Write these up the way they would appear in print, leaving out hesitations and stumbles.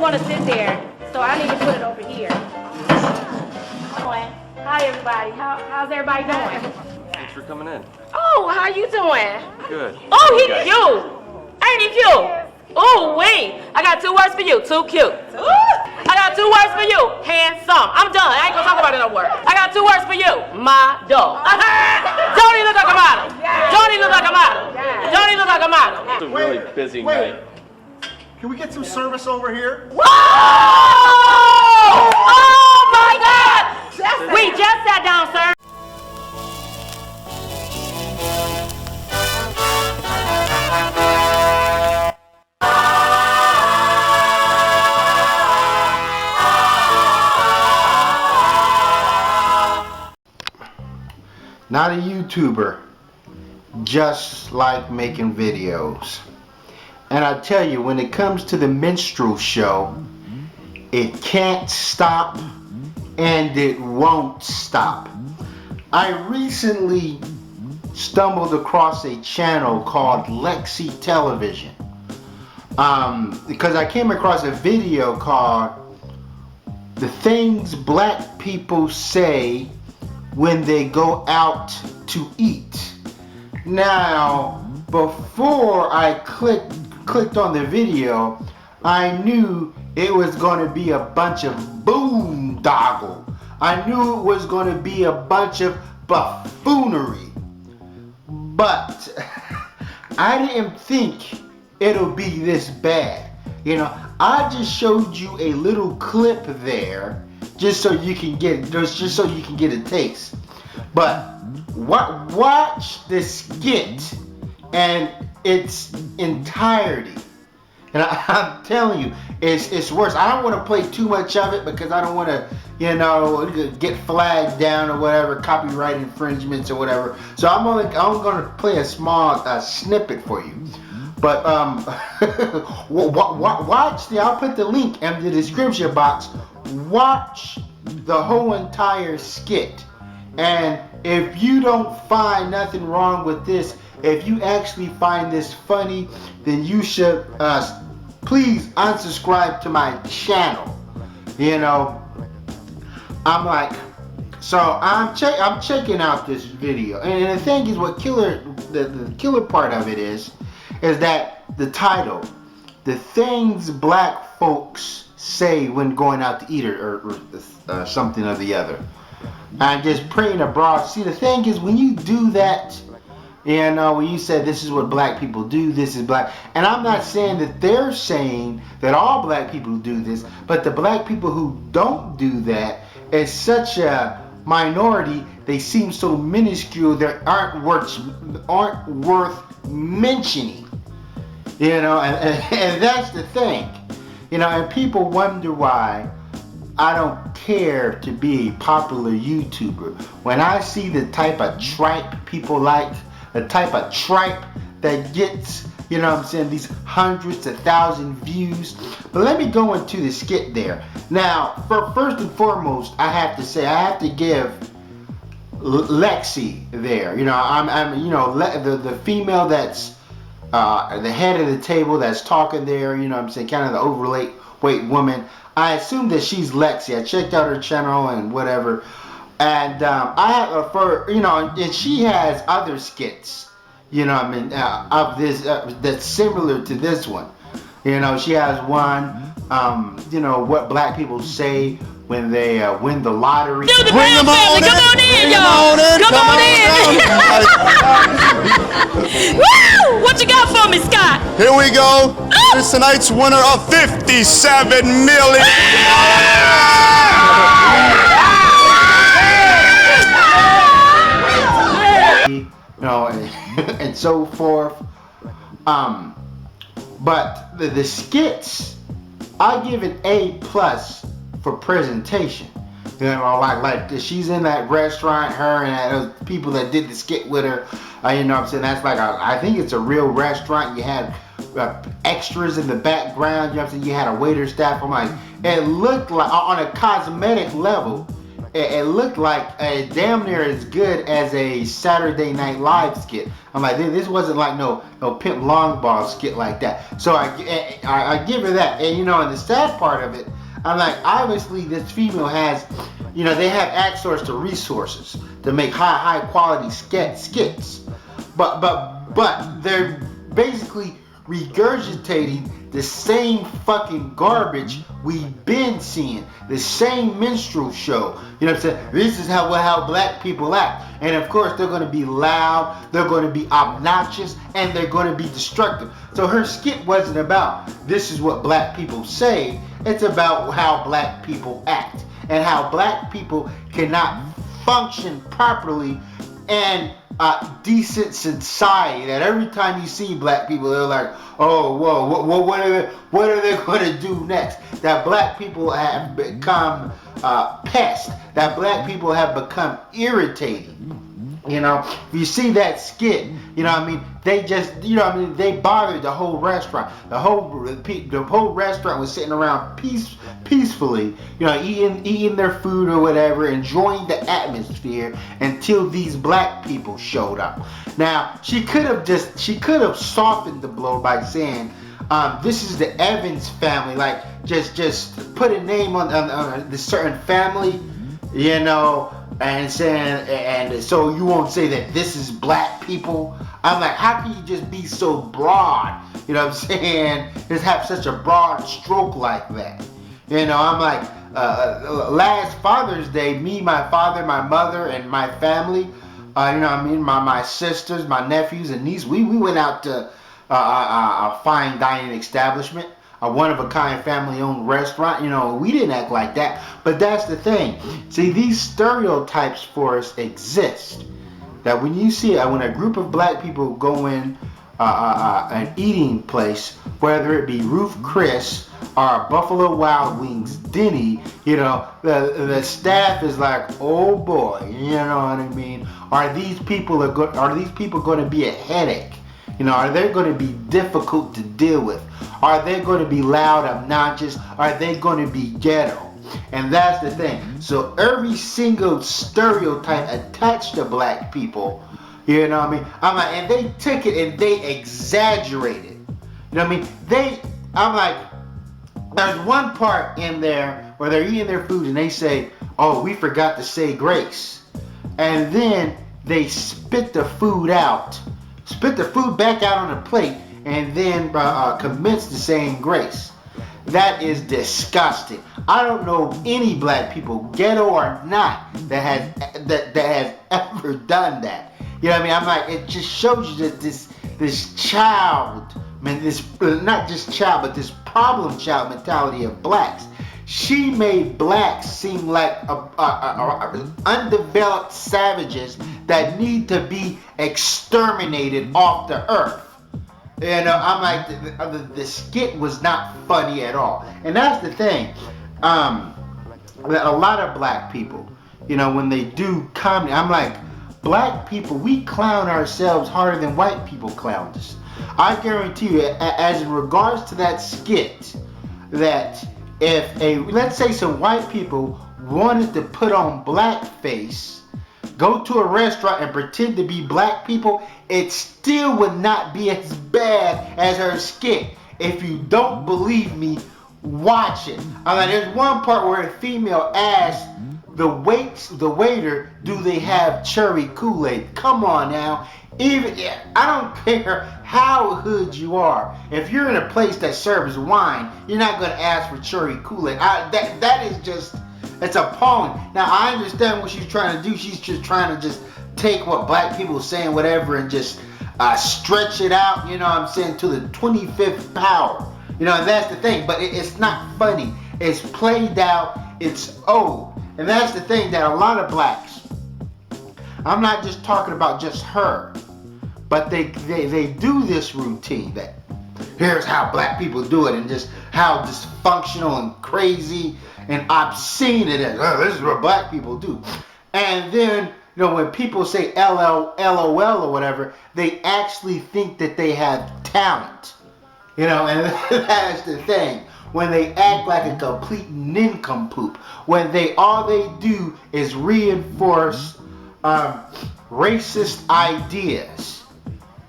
want to sit there, so I need to put it over here. Hi everybody. How's everybody doing? Thanks for coming in. Oh, how you doing? Good. Oh, he cute. Ain't he cute? Oh, wait. I got 2 words for you. Too cute. I got 2 words for you. Handsome. I'm done. I ain't gonna talk about it no more. I got 2 words for you. Model. Don't he look like a model? Don't he look like a model? Don't he look like a model? It's a really busy night. Can we get some service over here? Whoa! Oh my God! We just sat down, sir. Not a YouTuber, just like making videos. And I tell you, when it comes to the Minstrel Show, it can't stop and it won't stop. I recently stumbled across a channel called Lexi Television because I came across a video called The Things Black People Say When They Go Out to Eat. Now, before I clicked on the video, I knew it was going to be a bunch of boondoggle. I knew it was going to be a bunch of buffoonery. But I didn't think it'll be this bad. You know, I just showed you a little clip there just so you can get a taste. But watch the skit and its entirety. And I'm telling you, it's worse. I don't want to play too much of it because I don't want to, you know, get flagged down or whatever, copyright infringements or whatever. So I'm going to play a small snippet for you. But watch I'll put the link in the description box. Watch the whole entire skit. And if you don't find nothing wrong with this, if you actually find this funny, then you should please unsubscribe to my channel. You know, I'm checking out this video, and the thing is, the killer part of it is that the title, The Things Black Folks Say When Going Out to Eat or something or the other. I'm just praying abroad. See, the thing is, when you do that, you know, when you say this is what black people do, this is black, and I'm not saying that they're saying that all black people do this, but the black people who don't do that is such a minority. They seem so minuscule. They aren't worth mentioning. You know, and that's the thing. You know, and people wonder why I don't care to be a popular YouTuber. When I see the type of tripe people like, the type of tripe that gets, you know what I'm saying, these hundreds to thousands views. But let me go into the skit there. Now, first and foremost, I have to say, I have to give Lexi there. You know, I'm you know, the female that's the head of the table that's talking there, you know what I'm saying, kind of the overweight woman. I assume that she's Lexi. I checked out her channel and whatever. And I have you know, and she has other skits, you know what I mean, of this that's similar to this one. You know, she has one, you know, what black people say when they win the lottery. Bring them on in. Come on in, y'all. Come on in. Woo! What you got for me, Scott? Here we go. Here's tonight's winner of $57 million. You know, and so forth. But the skits, I give it A+ for presentation. You know, like she's in that restaurant, her and those people that did the skit with her. You know what I'm saying? That's like I think it's a real restaurant. You had extras in the background. You know what I'm saying? You had a waiter staff. I'm like, it looked like on a cosmetic level, it looked like damn near as good as a Saturday Night Live skit. I'm like, this wasn't like no Pimp Long Ball skit like that. So I give her that. And and the sad part of it, I'm like, obviously this female has, they have access to resources to make high quality skits, but they're basically regurgitating the same fucking garbage we've been seeing. The same minstrel show. You know what I'm saying? This is how black people act. And of course they're going to be loud, they're going to be obnoxious, and they're going to be destructive. So her skit wasn't about this is what black people say. It's about how black people act and how black people cannot function properly and decent society. That every time you see black people, they're like, oh, whoa, what are they going to do next? That black people have become pests. That black people have become irritating. If you see that skit, they just, they bothered the whole restaurant. The whole restaurant was sitting around peacefully, eating their food or whatever, enjoying the atmosphere until these black people showed up. Now, she could have softened the blow by saying, this is the Evans family, like just put a name on the certain family, and saying, and so you won't say that this is black people. I'm like, how can you just be so broad? You know what I'm saying? Just have such a broad stroke like that. I'm like, last Father's Day, me, my father, my mother, and my family, my sisters, my nephews and niece, we went out to a fine dining establishment, a one-of-a-kind family-owned restaurant. We didn't act like that. But that's the thing. See, these stereotypes for us exist. That when you see when a group of black people go in an eating place, whether it be Ruth Chris or Buffalo Wild Wings Denny, the staff is like, oh boy, you know what I mean? Are these people going to be a headache? Are they going to be difficult to deal with? Are they going to be loud, obnoxious? Are they going to be ghetto? And that's the thing. So every single stereotype attached to black people, I'm like, and they took it and they exaggerated. I'm like, there's one part in there where they're eating their food and they say, oh, we forgot to say grace. And then they spit the food back out on the plate, and then commence to saying grace. That is disgusting. I don't know any black people, ghetto or not, that has ever done that. I'm like, it just shows you that this child, not just child, but this problem child mentality of blacks. She made blacks seem like undeveloped savages that need to be exterminated off the earth. I'm like, the skit was not funny at all. And that's the thing. A lot of black people, when they do comedy, I'm like, black people, we clown ourselves harder than white people clown us. I guarantee you, as in regards to that skit, that if let's say some white people wanted to put on blackface, go to a restaurant and pretend to be black people, it still would not be as bad as her skit. If you don't believe me, watch it. There's one part where a female asks the waiter, do they have cherry Kool-Aid? Come on now. I don't care how hood you are. If you're in a place that serves wine, you're not going to ask for cherry Kool-Aid. That is just, it's appalling. Now, I understand what she's trying to do. She's just trying to just take what black people are saying, whatever, and just stretch it out, to the 25th power. And that's the thing. But it's not funny. It's played out. It's old. And that's the thing, that a lot of blacks, I'm not just talking about just her, but they do this routine that here's how black people do it, and just how dysfunctional and crazy and obscene it is. Oh, this is what black people do. And then, when people say LOL or whatever, they actually think that they have talent. And that's the thing. when they act like a complete nincompoop, when all they do is reinforce racist ideas.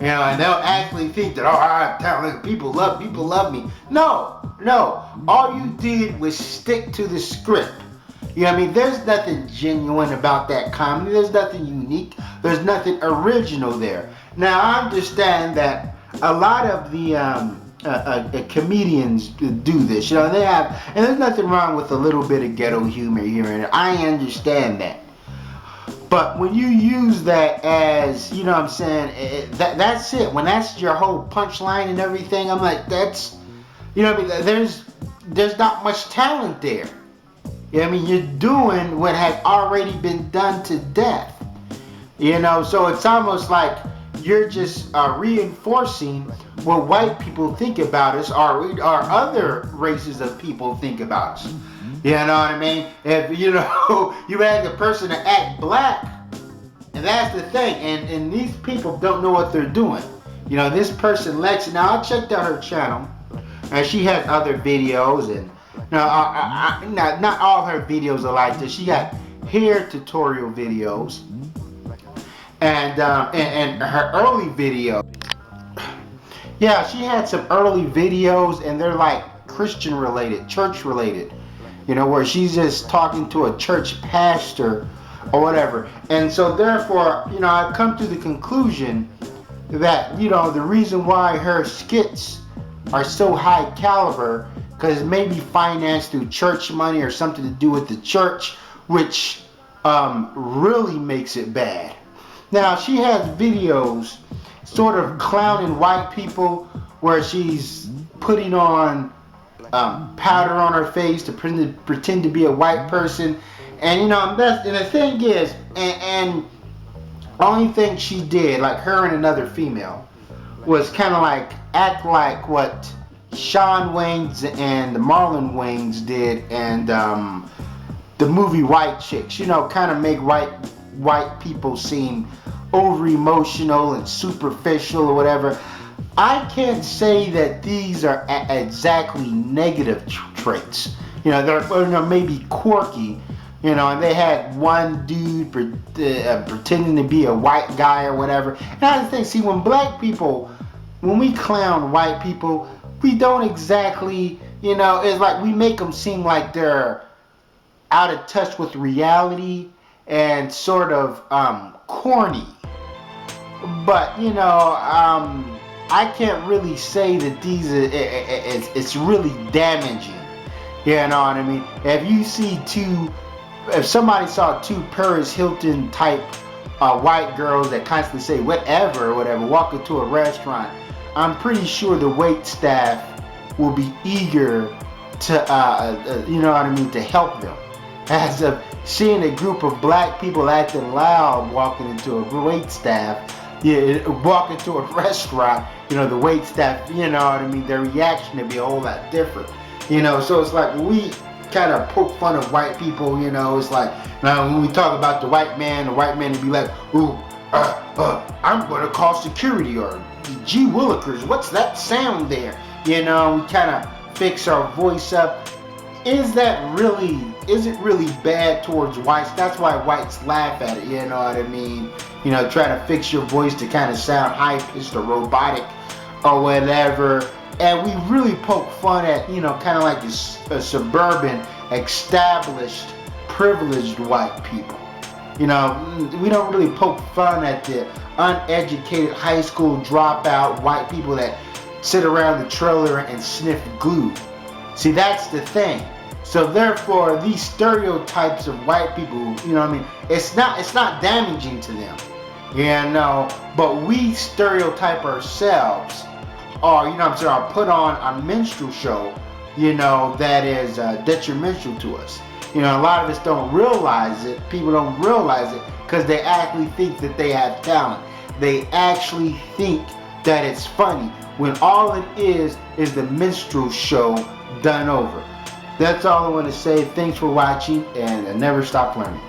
You know, and they'll actually think that, oh, I'm talented, people love me. No. All you did was stick to the script. You know what I mean? There's nothing genuine about that comedy. There's nothing unique. There's nothing original there. Now, I understand that a lot of the comedians do this. You know, they have, and there's nothing wrong with a little bit of ghetto humor here and there. I understand that. But when you use that as, you know what I'm saying, that's it. When that's your whole punchline and everything, I'm like, that's, you know what I mean, there's not much talent there. You know what I mean, you're doing what has already been done to death. You know, so it's almost like you're just reinforcing what white people think about us or other races of people think about us. You know what I mean? If, you know, you ask a person to act black, and that's the thing, and these people don't know what they're doing. You know, this person, Lexi, now I checked out her channel, and she has other videos, and not all her videos are like this. She got hair tutorial videos, and her early video. Yeah, she had some early videos, and they're like Christian related, church related. You know, where she's just talking to a church pastor or whatever. And so therefore, you know, I've come to the conclusion that, you know, the reason why her skits are so high caliber, because maybe financed through church money or something to do with the church, which really makes it bad. Now, she has videos sort of clowning white people where she's putting on powder on her face to pretend to be a white person, and you know, and the thing is, and only thing she did, like her and another female, was kind of like act like what Shawn Wayans and the Marlon Wayans did, and the movie White Chicks. You know, kind of make white people seem over emotional and superficial or whatever. I can't say that these are exactly negative traits. You know, they're maybe quirky. You know, and they had one dude pretending to be a white guy or whatever. And I just think, see, when we clown white people, we don't exactly, you know, it's like we make them seem like they're out of touch with reality and sort of corny. But, you know, I can't really say that these it's really damaging. You know what I mean? If somebody saw two Paris Hilton type white girls that constantly say whatever walk into a restaurant, I'm pretty sure the wait staff will be eager to, you know what I mean, to help them. As of seeing a group of black people acting loud walking into a wait staff, walk into a restaurant, you know, the wait staff, you know what I mean, their reaction would be a whole lot different. You know, so it's like we kind of poke fun of white people, you know, it's like, now when we talk about the white man would be like, ooh, I'm going to call security, or gee willikers, what's that sound there? You know, we kind of fix our voice up. Is it really bad towards whites? That's why whites laugh at it, you know what I mean? You know, try to fix your voice to kind of sound high-pitched or robotic or whatever. And we really poke fun at, you know, kind of like a suburban, established, privileged white people. You know, we don't really poke fun at the uneducated high school dropout white people that sit around the trailer and sniff glue. See, that's the thing. So therefore, these stereotypes of white people, you know what I mean, it's not damaging to them. You know, but we stereotype ourselves, or, you know what I'm saying, or put on a minstrel show, you know, that is detrimental to us. You know, a lot of us don't realize it. People don't realize it because they actually think that they have talent. They actually think that it's funny, when all it is the minstrel show done over. That's all I want to say. Thanks for watching, and never stop learning.